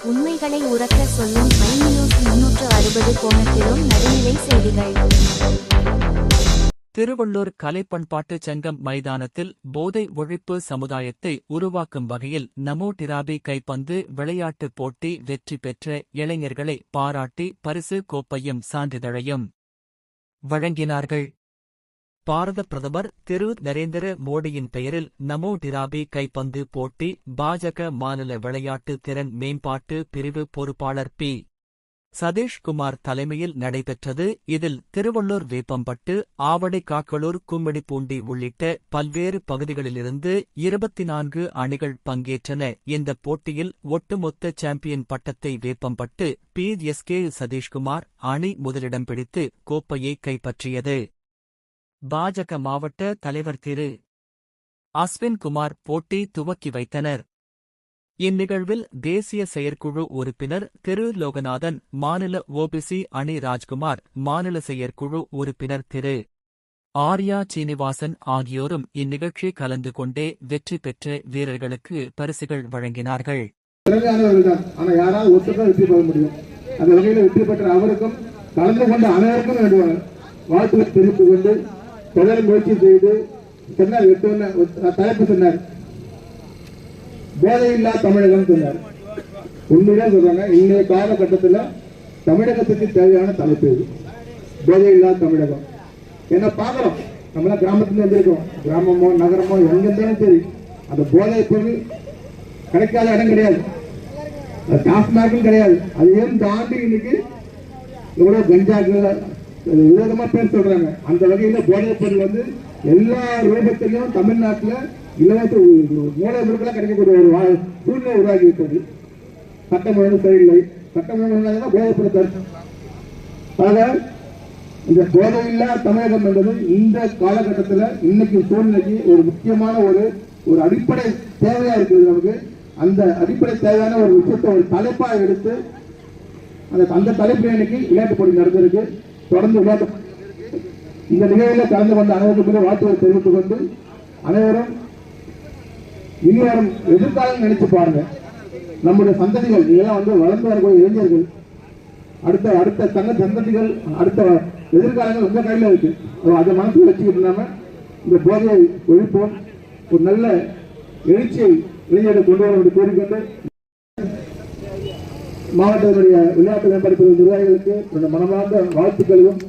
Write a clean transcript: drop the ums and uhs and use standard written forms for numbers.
உண்மைகளை உரக்க சொல்லும் ஐநியூஸ் 360 கோணத்திலும் நடுநிலை செய்திகள். திருவள்ளூர் கலைப்பண்பாட்டுச் சங்கம் மைதானத்தில் போதை ஒழிப்பு சமுதாயத்தை உருவாக்கும் வகையில் நமோ டிராபி கைப்பந்து விளையாட்டுப் போட்டி வெற்றி பெற்ற இளைஞர்களை பாராட்டி பரிசு கோப்பையும் சான்றிதழையும் வழங்கினார்கள். பாரத பிரதமர் திரு நரேந்திர மோடியின் பெயரில் நமோ டிராபி கைப்பந்து போட்டி பாஜக மாநில விளையாட்டு திறன் மேம்பாட்டு பிரிவு பொறுப்பாளர் பி. சதீஷ்குமார் தலைமையில் நடைபெற்றது. இதில் திருவள்ளூர் வேப்பம்பட்டு, ஆவடி, காக்கலூர், கும்மிடிப்பூண்டி உள்ளிட்ட பல்வேறு பகுதிகளிலிருந்து 24 அணிகள் பங்கேற்றன. இந்த போட்டியில் ஒட்டுமொத்த சாம்பியன் பட்டத்தை வேப்பம்பட்டு பி.எஸ்.கே. சதீஷ்குமார் அணி முதலிடம் பிடித்து கோப்பையை கைப்பற்றியது. பாஜக மாவட்ட தலைவர் திரு. அஸ்வின் குமார் போட்டி துவக்கி வைத்தனர். இந்நிகழ்வில் தேசிய செயற்குழு உறுப்பினர் திரு லோகநாதன், மாநில ஓபிசி அணி ராஜ்குமார், மாநில செயற்குழு உறுப்பினர் திரு. ஆர்யா சீனிவாசன் ஆகியோரும் இந்நிகழ்ச்சி கலந்து கொண்டே வெற்றி பெற்ற வீரர்களுக்கு பரிசுகள் வழங்கினார்கள். அந்த வகையில் வெற்றி பெற்ற அவருக்கும் கலந்து கொண்ட அனைவருக்கும் வாழ்த்துக்களை தெரிவித்துக் கொண்டு தொடர் முயற்சி செய்து சொன்னார். தலைப்பு சொன்னார், போதையில்லா தமிழகம் சொன்னார். உண்மையிலே சொல்றாங்க, இன்றைய காலகட்டத்தில் தமிழகத்துக்கு தேவையான தலைப்பு இது, போதையில்லா தமிழகம். என்ன பார்க்கிறோம், நம்மளாம் கிராமத்துல வந்திருக்கோம், கிராமமோ நகரமோ எங்க இருந்தாலும் சரி, அந்த போதை பொருள் கிடைக்காத இடம் கிடையாது, டாஸ்மார்க்கும் கிடையாது. அதையும் தாண்டி இன்னைக்கு எவ்வளவு கஞ்சாக்கள் விதமா பேர் சொல்றாங்க. அந்த வகையில போதைப் பொருள் எல்லா ரூபத்திலையும் தமிழ்நாட்டில் இலவச மூளை முழுக்கெல்லாம் கிடைக்கக்கூடிய ஒரு சூழ்நிலை உருவாகி விட்டது. சட்டம் ஒழுங்கு சரியில்லை, சட்டம் ஒழுங்கு போதைப் பொருள். ஆக இந்த போதையில்லா தமிழகம் என்பது இந்த காலகட்டத்தில் இன்னைக்கு சூழ்நிலைக்கு ஒரு முக்கியமான ஒரு அடிப்படை தேவையா இருக்குது நமக்கு. அந்த அடிப்படை தேவையான ஒரு விஷயத்தை ஒரு தலைப்பாக எடுத்து அந்த தலைப்பு இன்னைக்கு விளையாட்டு போட்டி நடந்திருக்கு. தொடர்ந்து விளையாட்டு இந்த நிகழ்வில் கலந்து கொண்ட அனைவருக்கும் வாழ்த்துக்களை தெரிவித்துக் கொண்டு, அனைவரும் இனி வரும் எதிர்காலம் நினைச்சு பாருங்க. நம்முடைய சந்ததிகள் இதெல்லாம் வளர்ந்து வரக்கூடிய இளைஞர்கள், அடுத்த சந்ததிகள், அடுத்த எதிர்காலங்கள் உங்க கையில இருக்கு. அதை மனசில் வச்சுக்கிட்டு நாம இந்த போதையை ஒழிப்போம். ஒரு நல்ல எழுச்சியை இளைஞர்கள் கொண்டு வர கூறிக்கொண்டு, மாவட்டத்தினுடைய விளையாட்டு மேம்படுத்தும் நிர்வாகிகளுக்கு மனமார்ந்த வாழ்த்துக்களையும்